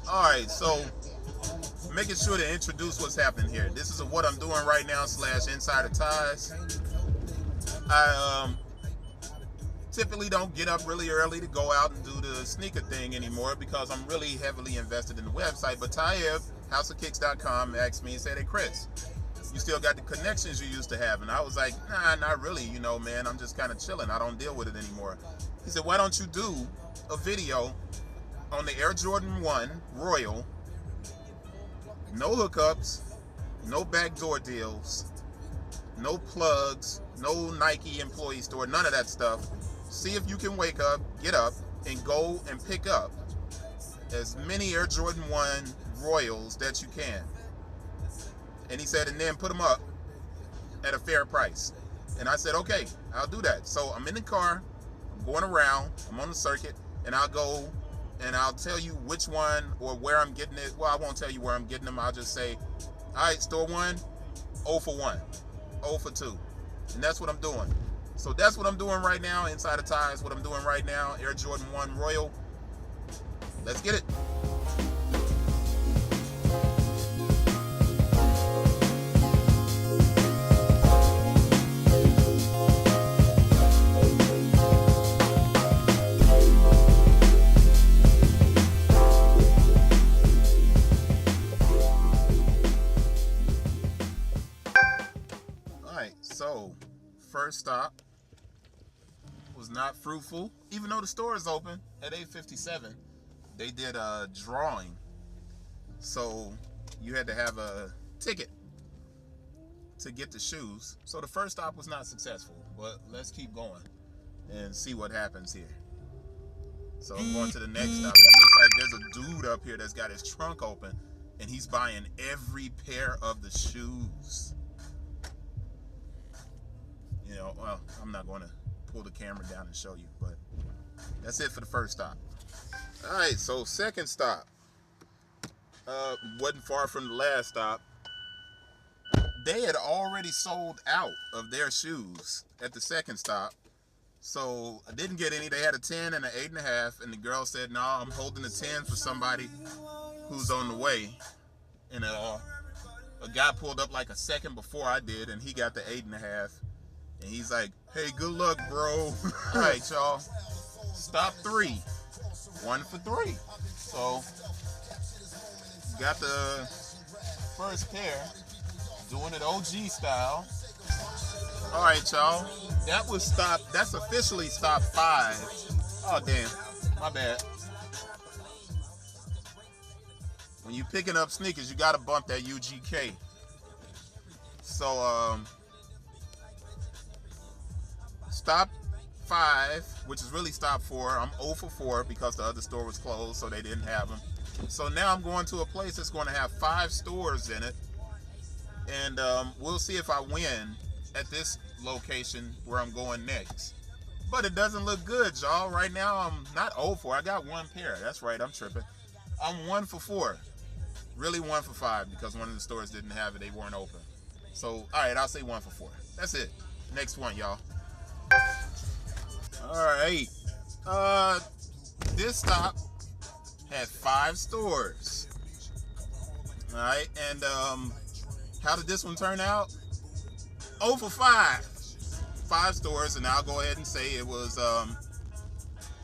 Alright, so making sure to introduce what's happening here. This is what I'm doing right now slash Insider Ties. I typically don't get up really early to go out and do the sneaker thing anymore because I'm really heavily invested in the website. But Taib, houseofkicks.com, asked me and said, hey Chris, you still got the connections you used to have? And I was like, nah, not really, man, I'm just kind of chilling. I don't deal with it anymore. He said, why don't you do a video on the Air Jordan 1 Royal, no hookups, no backdoor deals, no plugs, no Nike employee store, none of that stuff. See if you can get up, and go and pick up as many Air Jordan 1 Royals that you can. And he said, and then put them up at a fair price. And I said, okay, I'll do that. So I'm in the car, I'm going around, I'm on the circuit, and I'll go and I'll tell you which one or where I'm getting it. Well, I won't tell you where I'm getting them. I'll just say, all right, store 1, 0 for 1, 0 for 2. And that's what I'm doing. So that's what I'm doing right now. Insider Ties, what I'm doing right now. Air Jordan 1 Royal. Let's get it. All right, so first stop was not fruitful. Even though the store is open at 8:57, they did a drawing, so you had to have a ticket to get the shoes. So the first stop was not successful, but let's keep going and see what happens here. So I'm going to the next stop. It looks like there's a dude up here that's got his trunk open and he's buying every pair of the shoes. Well, I'm not going to pull the camera down and show you, but that's it for the first stop. All right, so second stop wasn't far from the last stop. They had already sold out of their shoes at the second stop, so I didn't get any. They had a 10 and an 8.5, and the girl said, no, I'm holding a 10 for somebody who's on the way. And a guy pulled up like a second before I did, and he got the 8.5. And he's like, hey, good luck, bro. All right, y'all. Stop 3. 1 for 3. So, got the first pair. Doing it OG style. All right, y'all. That's officially stop 5. Oh, damn. My bad. When you're picking up sneakers, you got to bump that UGK. So, stop 5, which is really stop 4. I'm 0 for 4 because the other store was closed, so they didn't have them. So now I'm going to a place that's going to have 5 stores in it, and we'll see if I win at this location where I'm going next. But it doesn't look good, y'all. Right now I'm not 0 for. I got 1 pair. That's right, I'm tripping. I'm 1 for 4. Really 1 for 5 because one of the stores didn't have it. They weren't open. So, all right, I'll say 1 for 4. That's it. Next one, y'all. All right. This stop had 5 stores. All right, and how did this one turn out? 0 for 5. 5 stores, and I'll go ahead and say it was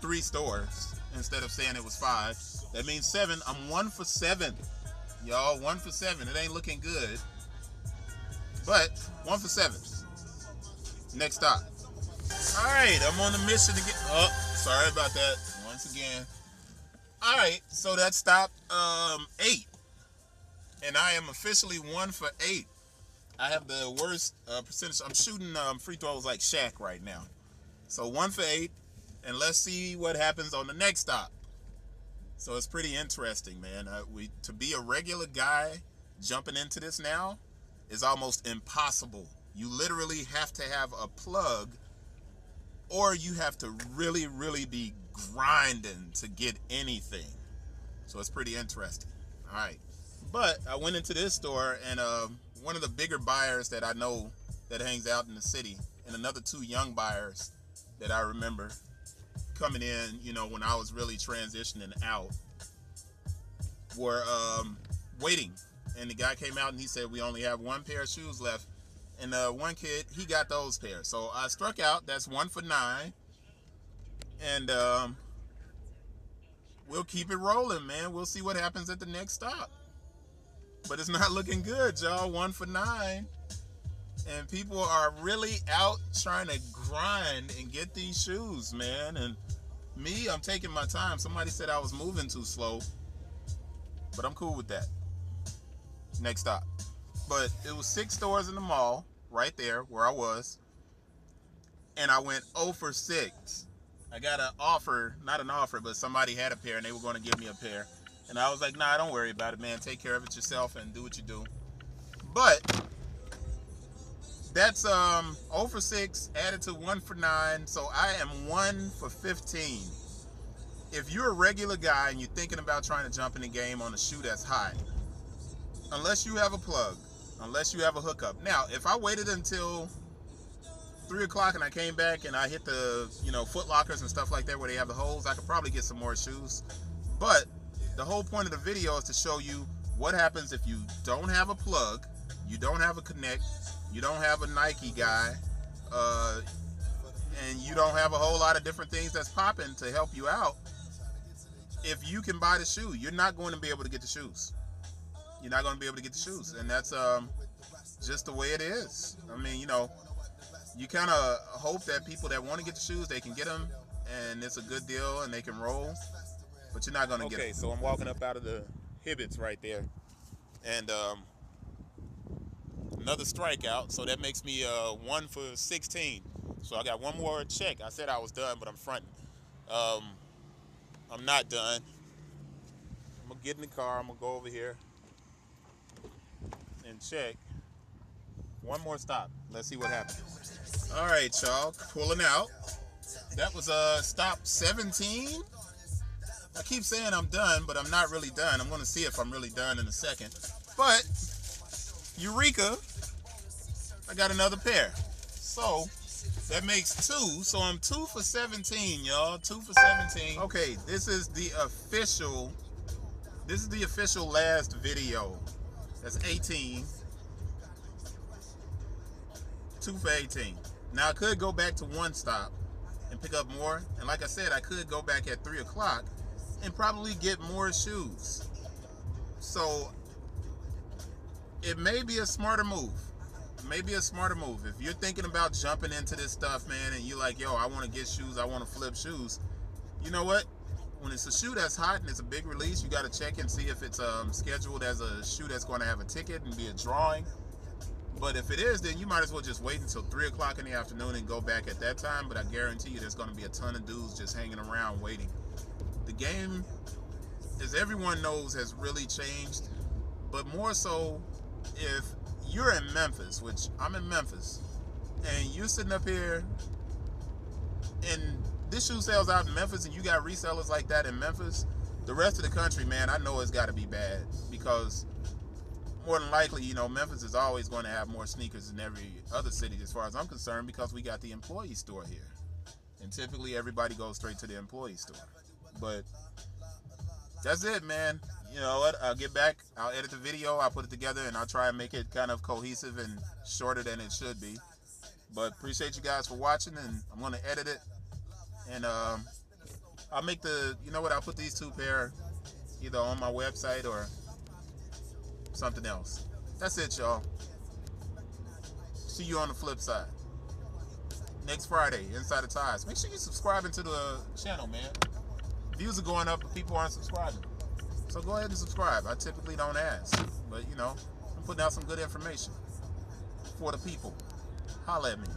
3 stores instead of saying it was 5. That means 7. I'm 1 for 7. Y'all, 1 for 7. It ain't looking good, but 1 for 7. Next stop. All right, I'm on the mission to get. Oh, sorry about that. Once again. All right, so that stopped 8, and I am officially 1 for 8. I have the worst percentage. I'm shooting free throws like Shaq right now. So 1 for 8, and let's see what happens on the next stop. So it's pretty interesting, man. To be a regular guy jumping into this now is almost impossible. You literally have to have a plug, or you have to really, really be grinding to get anything. So it's pretty interesting. All right. But I went into this store, and one of the bigger buyers that I know that hangs out in the city, and another 2 young buyers that I remember coming in, when I was really transitioning out, were waiting, and the guy came out and he said we only have one pair of shoes left, and one kid, he got those pairs. So I struck out. That's 1 for 9, and we'll keep it rolling, man. We'll see what happens at the next stop. But it's not looking good, y'all. 1 for 9. And people are really out trying to grind and get these shoes, man. And me, I'm taking my time. Somebody said I was moving too slow, but I'm cool with that. Next stop. But it was 6 stores in the mall, right there where I was. And I went 0 for 6. I got an offer, not an offer, but somebody had a pair and they were going to give me a pair. And I was like, nah, don't worry about it, man. Take care of it yourself and do what you do. But that's 0 for 6 added to 1 for 9. So I am 1 for 15. If you're a regular guy and you're thinking about trying to jump in the game on a shoe that's hot, unless you have a plug, unless you have a hookup. Now, if I waited until 3 o'clock and I came back and I hit the, Foot Lockers and stuff like that where they have the holes, I could probably get some more shoes. But the whole point of the video is to show you what happens if you don't have a plug, you don't have a connect, you don't have a Nike guy, and you don't have a whole lot of different things that's popping to help you out. If you can buy the shoe, you're not going to be able to get the shoes. You're not going to be able to get the shoes. And that's just the way it is. I mean, you kind of hope that people that want to get the shoes, they can get them, and it's a good deal, and they can roll. But you're not going to get it. Okay, so I'm walking up out of the Hibbett's right there. And another strikeout, so that makes me 1 for 16. So I got one more check. I said I was done, but I'm fronting. I'm not done. I'm going to get in the car. I'm going to go over here and check. One more stop. Let's see what happens. All right, y'all. Pulling out. That was stop 17. I keep saying I'm done, but I'm not really done. I'm going to see if I'm really done in a second. But, Eureka, I got another pair. So, that makes 2. So, I'm 2 for 17, y'all. 2 for 17. Okay, this is the official last video. That's 18. 2 for 18. Now, I could go back to one stop and pick up more. And like I said, I could go back at 3 o'clock and probably get more shoes. So it may be a smarter move. Maybe a smarter move. If you're thinking about jumping into this stuff, man, and you're like, yo, I want to get shoes, I want to flip shoes. You know what? When it's a shoe that's hot and it's a big release, you got to check and see if it's scheduled as a shoe that's going to have a ticket and be a drawing. But if it is, then you might as well just wait until 3 o'clock in the afternoon and go back at that time. But I guarantee you there's going to be a ton of dudes just hanging around waiting. The game, as everyone knows, has really changed. But more so, if you're in Memphis, which I'm in Memphis, and you're sitting up here, and this shoe sells out in Memphis, and you got resellers like that in Memphis, the rest of the country, man, I know it's got to be bad. Because more than likely, Memphis is always going to have more sneakers than every other city as far as I'm concerned, because we got the employee store here. And typically everybody goes straight to the employee store. But that's it, man. You know what? I'll get back. I'll edit the video. I'll put it together, and I'll try and make it kind of cohesive and shorter than it should be. But appreciate you guys for watching, and I'm going to edit it. And I'll make I'll put these 2 pair either on my website or something else. That's it, y'all. See you on the flip side. Next Friday, Inside of Ties. Make sure you're subscribing to the channel, man. Views are going up, but people aren't subscribing. So go ahead and subscribe. I typically don't ask. But, I'm putting out some good information for the people. Holla at me.